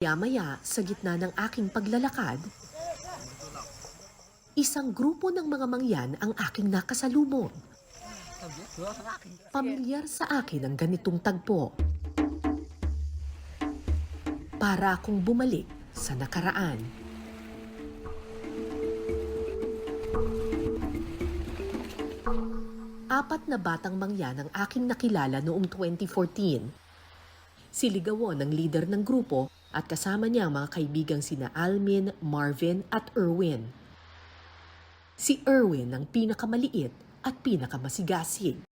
Maya-maya, sa gitna ng aking paglalakad, isang grupo ng mga mangyan ang aking nakasalubong. Pamilyar sa akin ang ganitong tagpo. Para akong bumalik sa nakaraan. Apat na batang mangyan ang aking nakilala noong 2014. Siligawon ang leader ng grupo at kasama niya ang mga kaibigang sina Almin, Marvin at Erwin. Si Erwin ang pinakamaliit at pinakamasigasig.